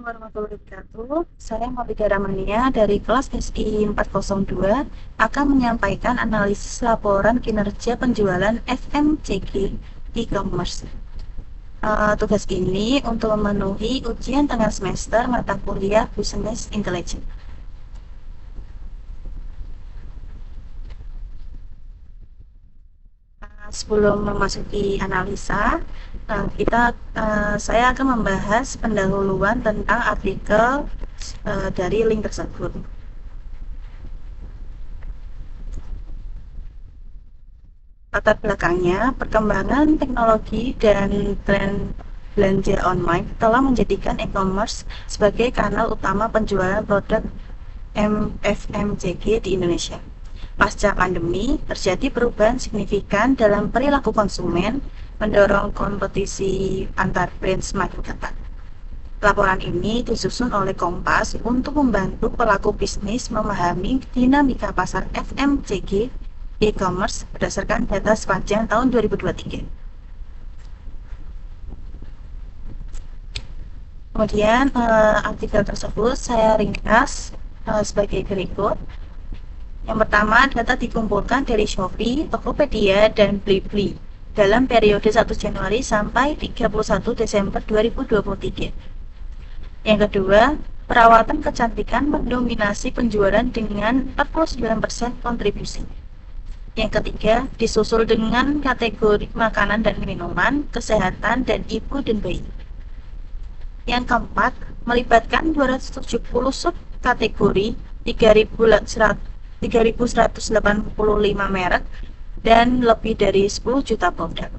warahmatullahi wabarakatuh. Saya Maulidia Ramania dari kelas SI 402 akan menyampaikan analisis laporan kinerja penjualan FMCG e-commerce. Tugas ini untuk memenuhi ujian tengah semester mata kuliah Business Intelligence. Sebelum memasuki analisa, saya akan membahas pendahuluan tentang artikel dari link tersebut. Latar belakangnya, perkembangan teknologi dan tren belanja online telah menjadikan e-commerce sebagai kanal utama penjualan produk FMCG di Indonesia. Pasca pandemi, terjadi perubahan signifikan dalam perilaku konsumen, mendorong kompetisi antar brand semakin ketat. Laporan ini disusun oleh Kompas untuk membantu pelaku bisnis memahami dinamika pasar FMCG e-commerce berdasarkan data sepanjang tahun 2023. Kemudian artikel tersebut saya ringkas sebagai berikut. Yang pertama, data dikumpulkan dari Shopee, Tokopedia, dan Blibli dalam periode 1 Januari sampai 31 Desember 2023. Yang kedua, perawatan kecantikan mendominasi penjualan dengan 49% kontribusi. Yang ketiga, disusul dengan kategori makanan dan minuman, kesehatan, dan ibu dan bayi. Yang keempat, melibatkan 270 subkategori 3.185 merek dan lebih dari 10 juta produk.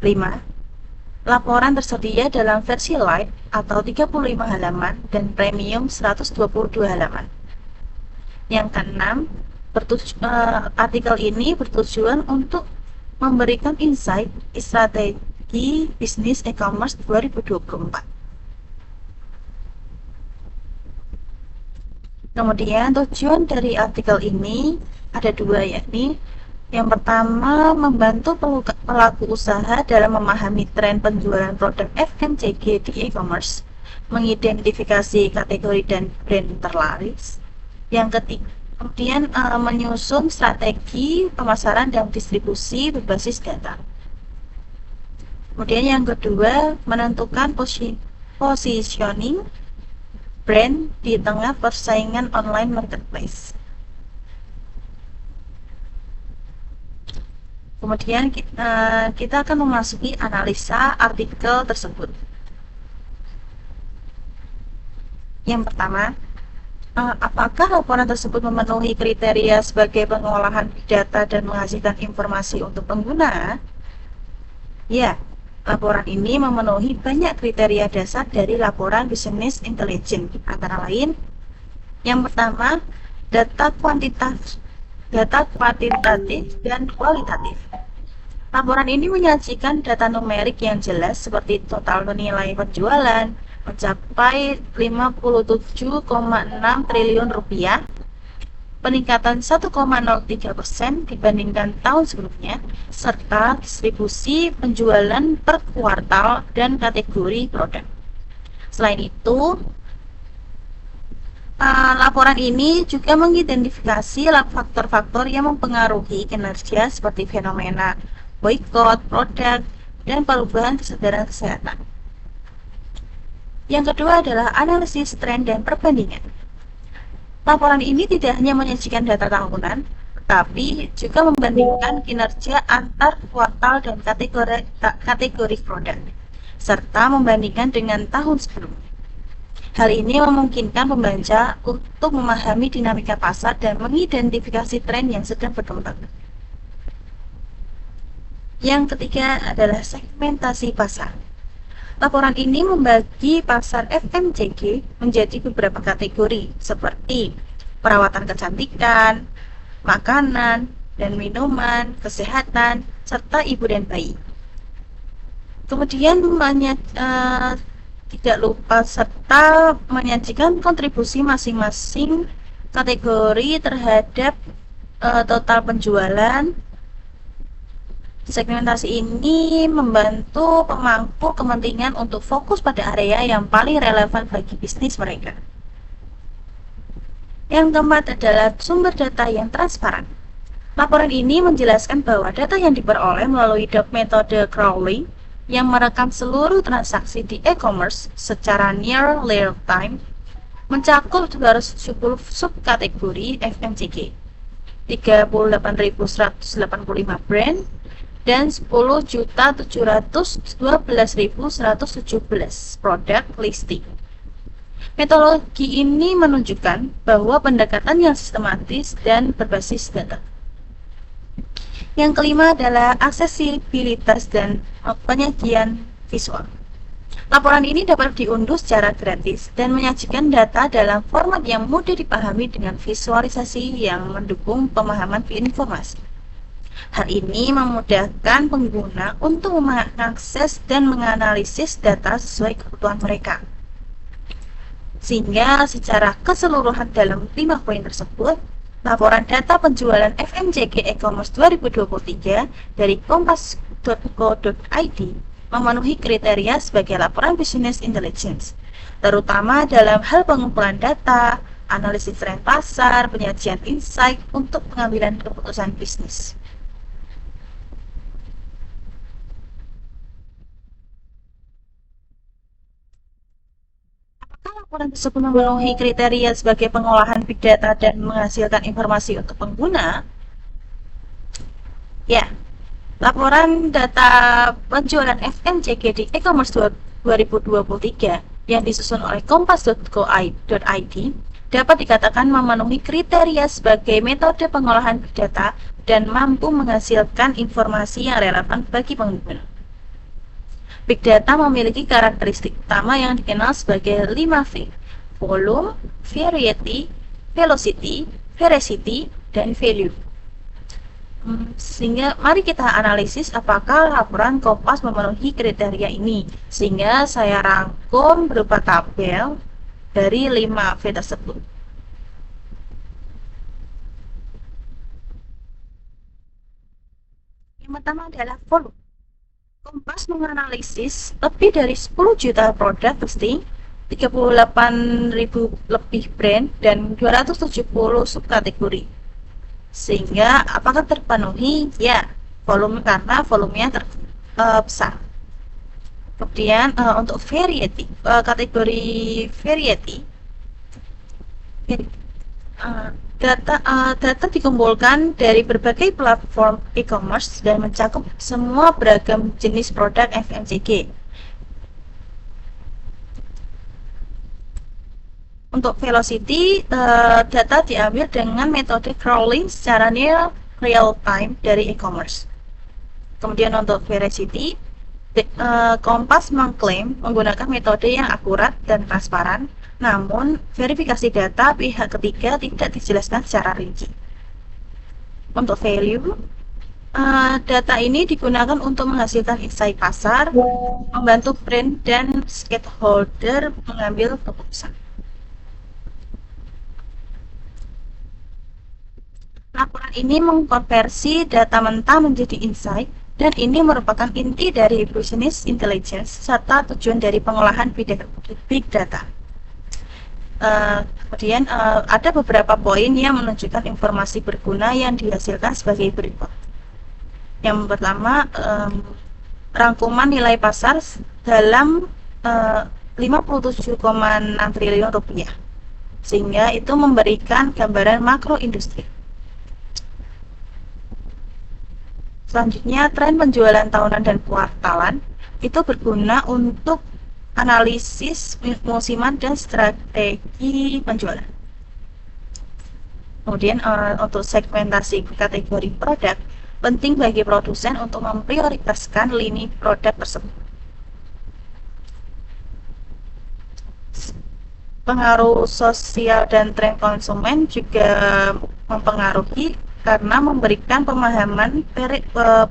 5. Laporan tersedia dalam versi light atau 35 halaman dan premium 122 halaman. Yang keenam, artikel ini bertujuan untuk memberikan insight strategi bisnis e-commerce 2024. Kemudian tujuan dari artikel ini ada dua, yakni yang pertama membantu pelaku usaha dalam memahami tren penjualan produk FMCG di e-commerce, mengidentifikasi kategori dan brand terlaris. Yang ketiga, kemudian menyusun strategi pemasaran dan distribusi berbasis data. Kemudian yang kedua, menentukan positioning brand di tengah persaingan online marketplace. Kemudian kita akan memasuki analisa artikel tersebut. Yang pertama, apakah laporan tersebut memenuhi kriteria sebagai pengolahan data dan menghasilkan informasi untuk pengguna? Ya, laporan ini memenuhi banyak kriteria dasar dari laporan Business Intelligence, antara lain, yang pertama, data kuantitatif dan kualitatif. Laporan ini menyajikan data numerik yang jelas seperti total nilai penjualan mencapai 57,6 triliun rupiah, peningkatan 1,03% dibandingkan tahun sebelumnya, serta distribusi penjualan per kuartal dan kategori produk. Selain itu, laporan ini juga mengidentifikasi faktor-faktor yang mempengaruhi kinerja seperti fenomena boikot produk dan perubahan kesadaran kesehatan. Yang kedua adalah analisis tren dan perbandingan. Laporan ini tidak hanya menyajikan data tahunan, tetapi juga membandingkan kinerja antar kuartal dan kategori produk, serta membandingkan dengan tahun sebelumnya. Hal ini memungkinkan pembaca untuk memahami dinamika pasar dan mengidentifikasi tren yang sedang berkembang. Yang ketiga adalah segmentasi pasar. Laporan ini membagi pasar FMCG menjadi beberapa kategori seperti perawatan kecantikan, makanan dan minuman, kesehatan, serta ibu dan bayi. Kemudian tidak lupa serta menyajikan kontribusi masing-masing kategori terhadap total penjualan Segmentasi ini membantu pemangku kepentingan untuk fokus pada area yang paling relevan bagi bisnis mereka. Yang keempat adalah sumber data yang transparan. Laporan ini menjelaskan bahwa data yang diperoleh melalui metode crawling yang merekam seluruh transaksi di e-commerce secara near real time mencakup 270 subkategori FMCG, 38.185 brand, dan 10.712.117 produk listing. Metodologi ini menunjukkan bahwa pendekatan yang sistematis dan berbasis data. Yang kelima adalah aksesibilitas dan penyajian visual. Laporan ini dapat diunduh secara gratis dan menyajikan data dalam format yang mudah dipahami dengan visualisasi yang mendukung pemahaman informasi. Hal ini memudahkan pengguna untuk mengakses dan menganalisis data sesuai kebutuhan mereka. Sehingga secara keseluruhan dalam 5 poin tersebut, laporan data penjualan FMCG e-commerce 2023 dari kompas.co.id memenuhi kriteria sebagai laporan business intelligence, terutama dalam hal pengumpulan data, analisis tren pasar, penyajian insight untuk pengambilan keputusan bisnis. Laporan tersebut memenuhi kriteria sebagai pengolahan big data dan menghasilkan informasi untuk pengguna? Ya, laporan data penjualan FMCG di e-commerce 2023 yang disusun oleh kompas.co.id dapat dikatakan memenuhi kriteria sebagai metode pengolahan big data dan mampu menghasilkan informasi yang relevan bagi pengguna. Big data memiliki karakteristik utama yang dikenal sebagai 5V: volume, variety, velocity, veracity, dan value. Sehingga mari kita analisis apakah laporan Kompas memenuhi kriteria ini. Sehingga saya rangkum berupa tabel dari 5V tersebut. Yang pertama adalah volume. Kompas menganalisis lebih dari 10 juta produk listing, 38.000 lebih brand, dan 270 subkategori. Sehingga apakah terpenuhi? Ya, volume karena volumenya besar. Kemudian untuk variety, kategori variety, data dikumpulkan dari berbagai platform e-commerce dan mencakup semua beragam jenis produk FMCG. Untuk velocity, data diambil dengan metode crawling secara near real time dari e-commerce. Kemudian untuk veracity, Kompas mengklaim menggunakan metode yang akurat dan transparan, namun verifikasi data pihak ketiga tidak dijelaskan secara rinci. Untuk value, data ini digunakan untuk menghasilkan insight pasar, membantu brand dan stakeholder mengambil keputusan. Laporan ini mengkonversi data mentah menjadi insight, dan ini merupakan inti dari business intelligence serta tujuan dari pengolahan big data. Kemudian ada beberapa poin yang menunjukkan informasi berguna yang dihasilkan sebagai berikut. Yang pertama, rangkuman nilai pasar dalam 57,6 triliun rupiah, sehingga itu memberikan gambaran makro industri. Selanjutnya, tren penjualan tahunan dan kuartalan itu berguna untuk analisis musiman dan strategi penjualan. Kemudian untuk segmentasi kategori produk, penting bagi produsen untuk memprioritaskan lini produk tersebut. Pengaruh sosial dan tren konsumen juga mempengaruhi karena memberikan pemahaman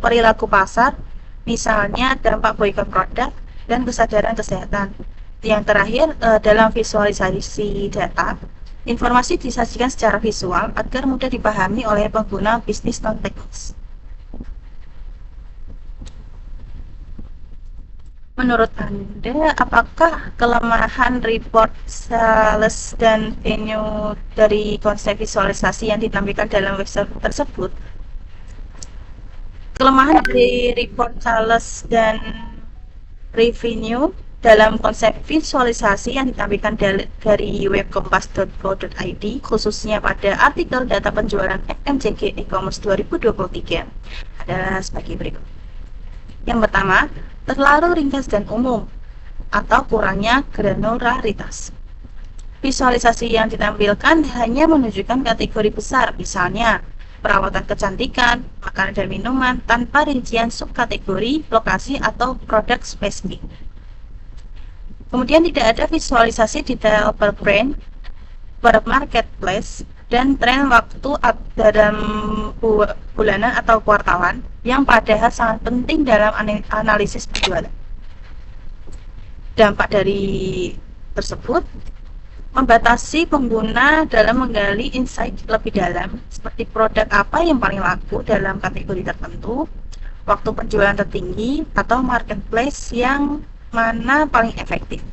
perilaku pasar, misalnya dampak boikot produk dan kesadaran kesehatan. Yang terakhir, dalam visualisasi data, informasi disajikan secara visual agar mudah dipahami oleh pengguna bisnis non-teknis. Menurut Anda, apakah kelemahan report sales dan venue dari konsep visualisasi yang ditampilkan dalam website tersebut? Kelemahan dari report sales dan revenue dalam konsep visualisasi yang ditampilkan dari web kompas.co.id, khususnya pada artikel data penjualan FMCG e-commerce 2023 adalah sebagai berikut. Yang pertama, terlalu ringkas dan umum atau kurangnya granularitas. Visualisasi yang ditampilkan hanya menunjukkan kategori besar, misalnya perawatan kecantikan, makanan dan minuman, tanpa rincian subkategori, lokasi, atau produk spesifik. Kemudian tidak ada visualisasi detail per brand, per marketplace, dan tren waktu dalam bulanan atau kuartalan yang padahal sangat penting dalam analisis penjualan. Dampak dari tersebut membatasi pengguna dalam menggali insight lebih dalam, seperti produk apa yang paling laku dalam kategori tertentu, waktu penjualan tertinggi, atau marketplace yang mana paling efektif.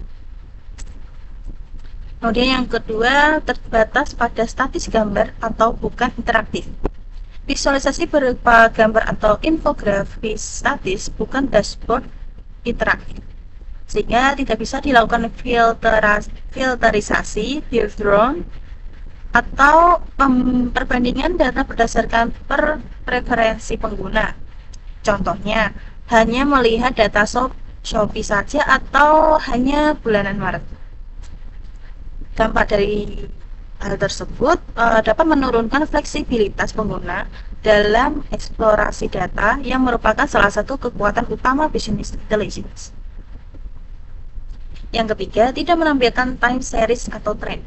Kemudian yang kedua, terbatas pada statis gambar atau bukan interaktif. Visualisasi berupa gambar atau infografis statis, bukan dashboard interaktif, sehingga tidak bisa dilakukan filterisasi, filtering, atau perbandingan data berdasarkan preferensi pengguna. Contohnya, hanya melihat data Shopee saja atau hanya bulanan Maret. Dampak dari hal tersebut dapat menurunkan fleksibilitas pengguna dalam eksplorasi data yang merupakan salah satu kekuatan utama business intelligence. Yang ketiga, tidak menampilkan time series atau tren.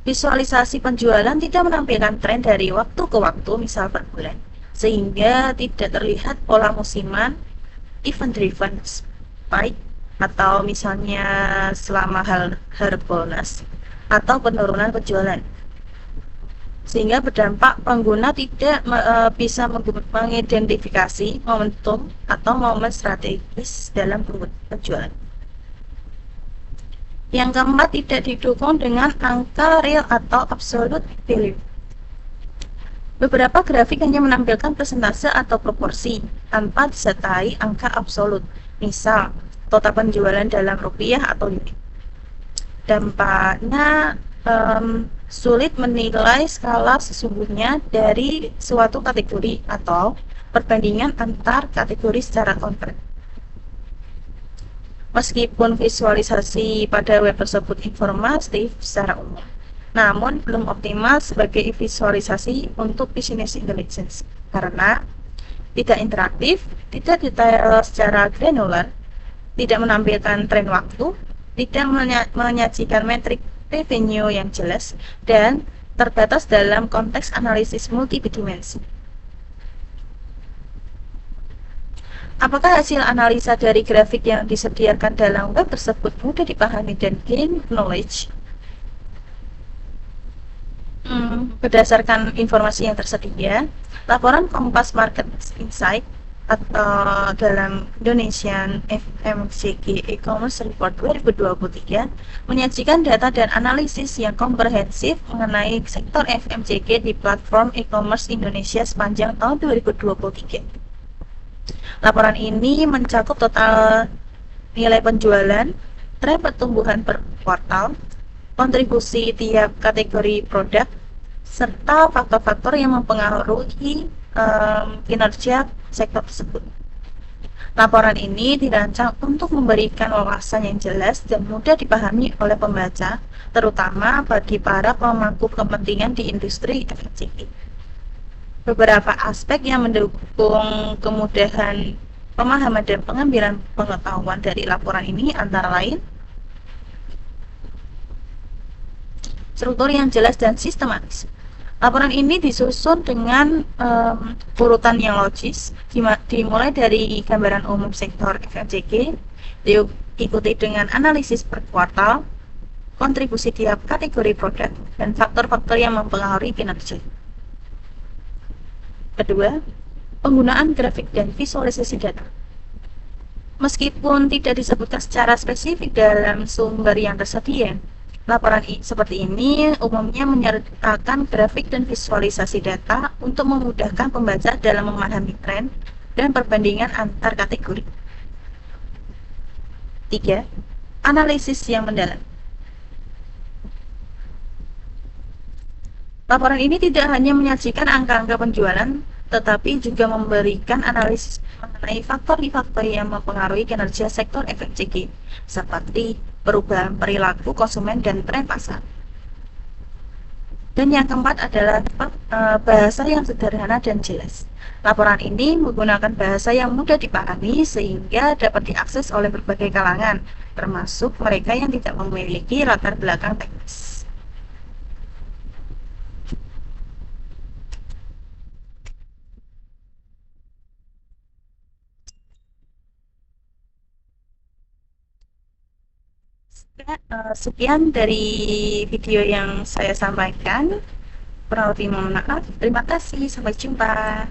Visualisasi penjualan tidak menampilkan tren dari waktu ke waktu, misal per bulan, sehingga tidak terlihat pola musiman, event driven spike, atau misalnya selama harbolnas atau penurunan penjualan, sehingga berdampak pengguna tidak bisa mengidentifikasi momentum atau momen strategis dalam penjualan. Yang keempat, tidak didukung dengan angka real atau absolute value. Beberapa grafik hanya menampilkan persentase atau proporsi tanpa disertai angka absolut, misal total penjualan dalam rupiah atau unit. Dampaknya sulit menilai skala sesungguhnya dari suatu kategori atau perbandingan antar kategori secara konkret. Meskipun visualisasi pada web tersebut informatif secara umum, namun belum optimal sebagai visualisasi untuk business intelligence karena tidak interaktif, tidak detail secara granular, tidak menampilkan tren waktu, tidak menyajikan metrik revenue yang jelas, dan terbatas dalam konteks analisis multidimensi. Apakah hasil analisa dari grafik yang disediakan dalam web tersebut mudah dipahami dan gain knowledge? Berdasarkan informasi yang tersedia, laporan Kompas Market Insight atau dalam Indonesian FMCG E-commerce Report 2023 menyajikan data dan analisis yang komprehensif mengenai sektor FMCG di platform e-commerce Indonesia sepanjang tahun 2023. Laporan ini mencakup total nilai penjualan, tren pertumbuhan per kuartal, kontribusi tiap kategori produk, serta faktor-faktor yang mempengaruhi kinerja sektor tersebut. Laporan ini dirancang untuk memberikan wawasan yang jelas dan mudah dipahami oleh pembaca, terutama bagi para pemangku kepentingan di industri FMCG. Beberapa aspek yang mendukung kemudahan pemahaman dan pengambilan pengetahuan dari laporan ini antara lain struktur yang jelas dan sistematis. Laporan ini disusun dengan urutan yang logis, dimulai dari gambaran umum sektor FMCG, diikuti dengan analisis per kuartal, kontribusi tiap kategori produk, dan faktor-faktor yang mempengaruhi kinerja. Kedua, penggunaan grafik dan visualisasi data. Meskipun tidak disebutkan secara spesifik dalam sumber yang tersedia, laporan seperti ini umumnya menyertakan grafik dan visualisasi data untuk memudahkan pembaca dalam memahami tren dan perbandingan antar kategori. 3. Analisis yang mendalam. Laporan ini tidak hanya menyajikan angka-angka penjualan, tetapi juga memberikan analisis mengenai faktor-faktor yang mempengaruhi kinerja sektor FMCG, seperti perubahan perilaku konsumen dan tren pasar. Dan yang keempat adalah bahasa yang sederhana dan jelas. Laporan ini menggunakan bahasa yang mudah dipahami sehingga dapat diakses oleh berbagai kalangan, termasuk mereka yang tidak memiliki latar belakang teknis. Sekian dari video yang saya sampaikan. Kurang lebih mohon maaf. Terima kasih. Sampai jumpa.